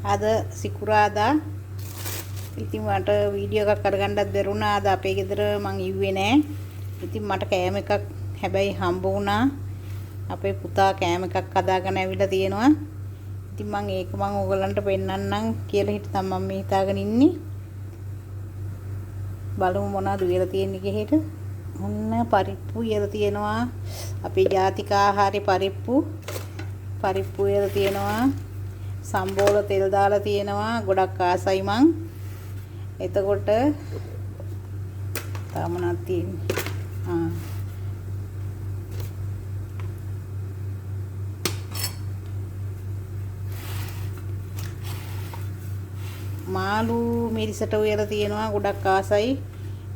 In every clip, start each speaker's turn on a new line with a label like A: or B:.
A: අද සිකුරාදා ඉතින් මට වීඩියෝ එකක් කරගන්නත් බැරුණා. අද අපේ ගෙදර මං ඉව්වේ නෑ. ඉතින් මට කෑම එකක් හැබැයි හම්බ වුණා. අපේ පුතා කෑම එකක් හදාගෙන ඇවිල්ලා තියෙනවා. ඉතින් මං ඒක ඕගලන්ට පෙන්නන්නම් කියලා හිතා මම මේ හිතාගෙන ඉන්නේ. බලමු මොනවද උයලා තියෙන්නේ කිහෙට. ඔන්න පරිප්පු උයලා තියෙනවා. අපේ ජාතික ආහාරේ පරිප්පු උයලා තියෙනවා. සම්බෝල තෙල් දාලා තියෙනවා. ගොඩක් ආසයි මං. එතකොට තාම නත් තියෙන්නේ. මාළු මිරිසට උයලා තියෙනවා. ගොඩක් ආසයි.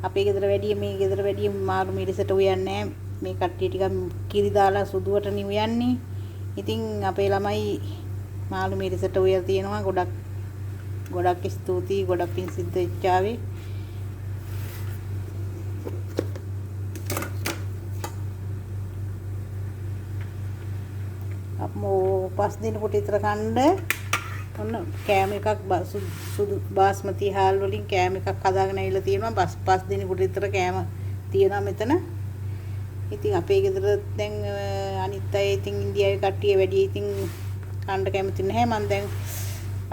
A: අපේ ගෙදර වැඩිය මේ ගෙදර වැඩිය මාළු මිරිසට උයන්නේ නැහැ. මේ කට්ටිය ටිකක් කිරි දාලා සුදුවට නිවයන්නේ. ඉතින් අපේ ළමයි මාළු මිරිසට උයලා තියෙනවා. ගොඩක් ස්තුතියි. ගොඩක් පිං සිද්ධ වෙච්චාවේ. අපෝ 5 දිනකට විතර කන්න ඔන්න කෑම එකක් සුදු බාස්මති හාල් වලින් කෑම එකක් හදාගෙන ඇවිල්ලා තියෙනවා. 5 දිනකට විතර කෑම තියෙනවා මෙතන. ඉතින් අපේ ගෙදර දැන් අනිත් අය ඉතින් ඉන්දියාවේ කට්ටිය වැඩි ඉතින් කන්න කැමති නැහැ. මම දැන්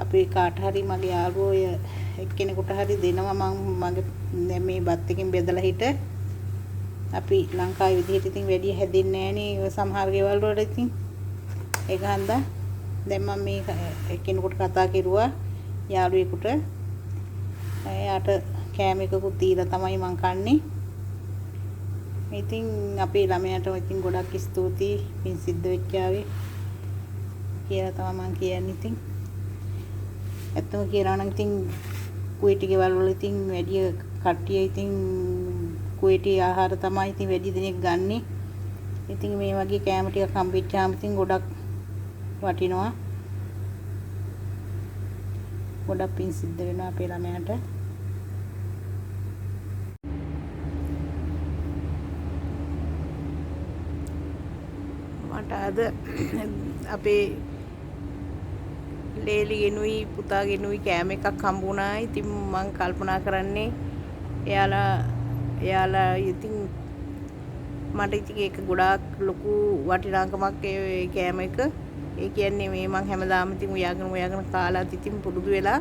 A: අපේ කාට හරි මගේ යාළුවෝ එක්කෙනෙකුට හරි දෙනවා. මගේ දැන් මේ බත් එකෙන් බෙදලා හිට අපි ලංකාවේ විදිහට ඉතින් වැඩි හැදෙන්නේ නැහනේ සමහර ගෙවල් වල ඉතින් ඒක හන්දා දැන් මම මේ එක්කෙනෙකුට කතා කෙරුවා යාළුවෙකුට. එයාට කෑම එකකුත් දීලා තමයි මං කන්නේ. ඉතින් අපේ ළමයාට ඉතින් ගොඩක් ස්තුතියි පින් සිද්ධ වෙච්චාවේ කියලා තමයි මං කියන්නේ. ඉතින් ඇත්තම කියනවා නම් ඉතින් කුවේටි ගෙවල් වල ඉතින් වැඩි කට්ටිය ඉතින් කුවේටි ආහාර තමයි ඉතින් වැඩි දෙනෙක් ගන්නෙ. ඉතින් මේ වගේ කෑම ටිකක් හම්බෙච්චාම ඉතින් ගොඩක් වටිනවා. ගොඩක් පින් සිද්ධ වෙනවා අපේ ළමයාට. මට අද අපේ ලේලි ගෙනුයි පුතා ගෙනුයි කෑම එකක් හම්බුණා. ඉතින් මං කල්පනා කරන්නේ එයාලා ඉතින් මට ඉතින් ඒක ගොඩාක් ලොකු වටිනාකමක් ඒ කෑම එක. ඒ කියන්නේ මේ මං හැමදාම ඉතින් උයාගෙන කාලා ඉතින් පුරුදු වෙලා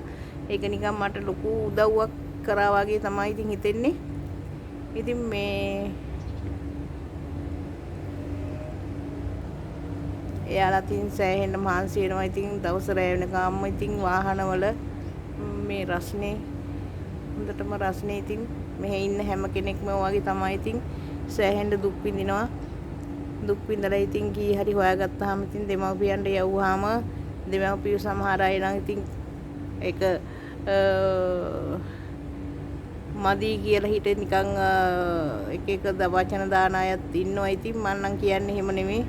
A: ඒක නිකන් මට ලොකු උදව්වක් කරා වගේ තමයි ඉතින් හිතෙන්නේ. ඉතින් මේ එයාලා ඉතින් සෑහෙන මහන්සි වෙනවා. ඉතින් දවස් රැ වෙනකම්ම ඉතින් වාහනවල මේ රස්නේ හොඳටම රස්නේ ඉතින් මෙහෙ ඉන්න හැම කෙනෙක්ම වගේ තමයි ඉතින් සෑහෙන දුක් විඳිනවා. දුක් විඳලා ඉතින් කී හරි හොයාගත්තාම ඉතින් දෙමව්පියන්ට යවුවාම දෙමව්පියෝ සමහර අය නම් ඉතින් ඒක මදි කියලා හිතේ නිකන් එක වචන දාන අයත් ඉන්නවා. ඉතින් මම නම් කියන්නේ එහෙම නෙමෙයි.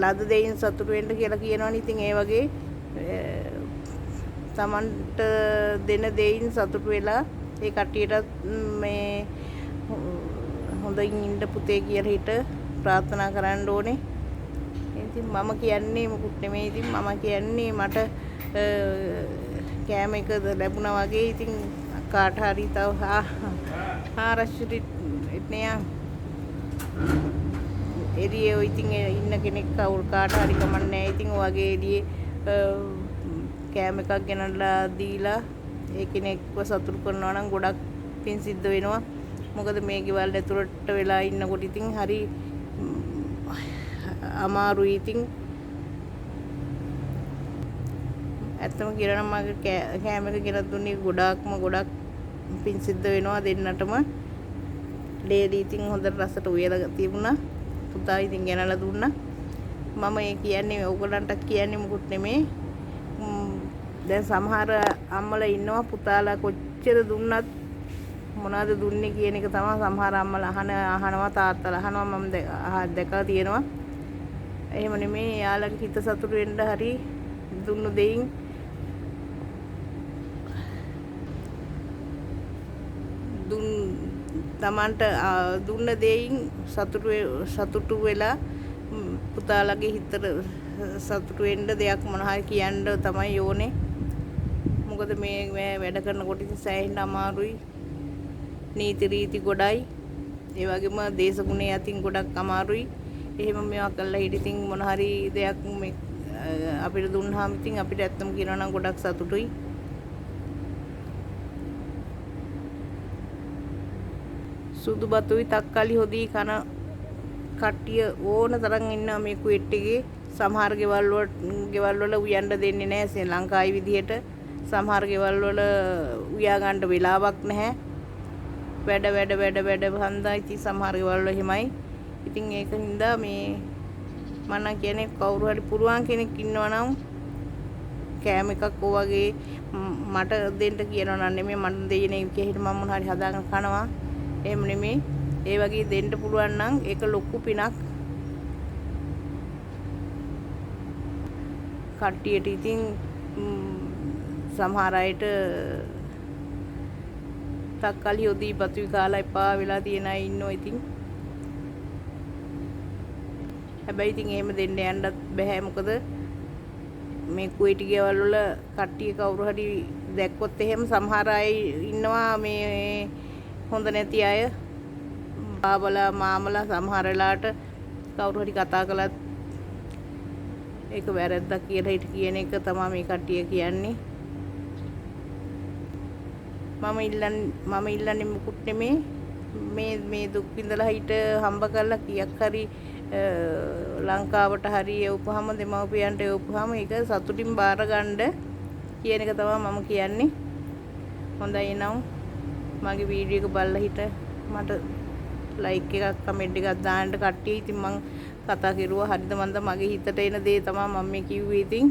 A: ලද දෙයින් සතුටු වෙන්න කියලා කියනවනේ. ඉතින් ඒ වගේ තමන්ට දෙන දෙයින් සතුටු වෙලා ඒ කට්ටියට මේ හොඳින් ඉන්න පුතේ කියලා හිට ප්‍රාර්ථනා කරන්න ඕනේ. ඉතින් මම කියන්නේ මොකුත් නෙමෙයි. ඉතින් මම කියන්නේ මට කෑම එක ලැබුණා වගේ. ඉතින් කාට හරි තව ආරක්ෂිත ඉන්නේ එළියේ ඉතින් ඉන්න කෙනෙක් කවුරු කාට හරි කමන්නේ නැහැ. ඉතින් ඔයගේ එළියේ කෑම එකක් ගෙනල්ලා දීලා ඒ කෙනෙක්ව සතුටු කරනවා නම් ගොඩක් පින් සිද්ධ වෙනවා. මොකද මේ ගෙවල් ඇතුළට වෙලා ඉන්නකොට ඉතින් හරි අමාරුයි. ඉතින් ඇත්තම කියනවා නම් මගේ කෑම එක ගෙනත් දුන්නේ ගොඩක් පින් සිද්ධ වෙනවා දෙන්නටම. ලේලි ඉතින් හොඳට රසට උයලා තිබුණා. පුතා ඉතින් ගෙනලා දුන්නා. මම ඒ කියන්නේ ඕගලන්ට කියන්නේ මොකුත් නෙමෙයි. දැන් සමහර අම්මලා ඉන්නවා පුතාලා කොච්චර දුන්නත් මොනවද දුන්නේ කියන එක තමයි සමහර අම්මලා අහනවා තාත්තලා අහනවා. මම දැකලා තියෙනවා. එහෙම නෙමෙයි. යාළුවගේ හිත සතුටු වෙන්න හරි දුන්නු දෙයින් තමන්ට දුන්න දෙයින් සතුටු වෙලා පුතාලගේ හිතට සතුටු වෙන්න දෙයක් මොන හරි කියන්න තමයි ඕනේ. මොකද මේ වැඩ කරනකොට ඉතින් සෑහෙන්න අමාරුයි. නීති රීති ගොඩයි. ඒ වගේම දේශගුණේ අතින් ගොඩක් අමාරුයි. එහෙම මේවා කළා හිට ඉතින් මොන හරි දෙයක් මේ අපිට දුන්නාම ඉතින් අපිට ඇත්තම කියනවා නම් ගොඩක් සතුටුයි. සුදු බතුයි තක්කාලි හොදී කන කට්ටිය ඕන තරම් ඉන්නවා මේ කුවේට් එකේ. සමහර ගෙවල් වල උයන්න දෙන්නේ නැහැ ශ්‍රී ලංකාවේ විදිහට. සමහර ගෙවල් වල උයා ගන්න වෙලාවක් නැහැ. වැඩ හන්දා ඉතින් සමහර ගෙවල් වල එහෙමයි. ඉතින් ඒක හින්දා මේ මම කියන්නේ කවුරු හරි පුරුවන් කෙනෙක් ඉන්නවා නම් කෑම එකක් වගේ මට දෙන්න කියනවා නම් නෙමෙයි මට දෙයින එකෙහිට මම මොන හරි හදාගෙන කනවා. එහෙම නෙමෙයි. ඒ වගේ දෙන්න පුළුවන් නම් ඒක ලොකු පිනක්. කට්ටියට ඉතින් සමහර අයට තක්කලි යොදී බතුයි කාලා එපා වෙලා තියෙන අය ඉන්නවා ඉතින්. හැබැයි ඉතින් එහෙම දෙන්න යන්නත් බෑ. මොකද මේ කුවේට් ගෙවල් වල කට්ටිය කවුරු හරි දැක්කොත් එහෙම සමහර අය ඉන්නවා මේ හොඳ නැති අය. බාබලා මාමලා සමහර වෙලාවට කවුරු හරි කතා කළත් ඒක වැරද්දක් කියලා හිට කියන එක තමයි මේ කට්ටිය කියන්නේ. මම ඉල්ලන්නේ මුකුත් නෙමේ. මේ දුක් විඳලා හිට හම්බ කරලා කීයක් හරි ලංකාවට හරි එවපුවාම දෙමව්පියන්ට එවපුවාම ඒක සතුටින් බාර ගන්න කියන එක තමයි මම කියන්නේ. හොඳයි නම් මගේ වීඩියෝ එක බලලා හිට මට ලයික් එකක් කමෙන්ට් එකක් දාන්න කට්ටිය. ඉතින් මං කතා කරුවා හරිද මන්ද මගේ හිතට එන දේ තමයි මම මේ කිව්වේ. ඉතින්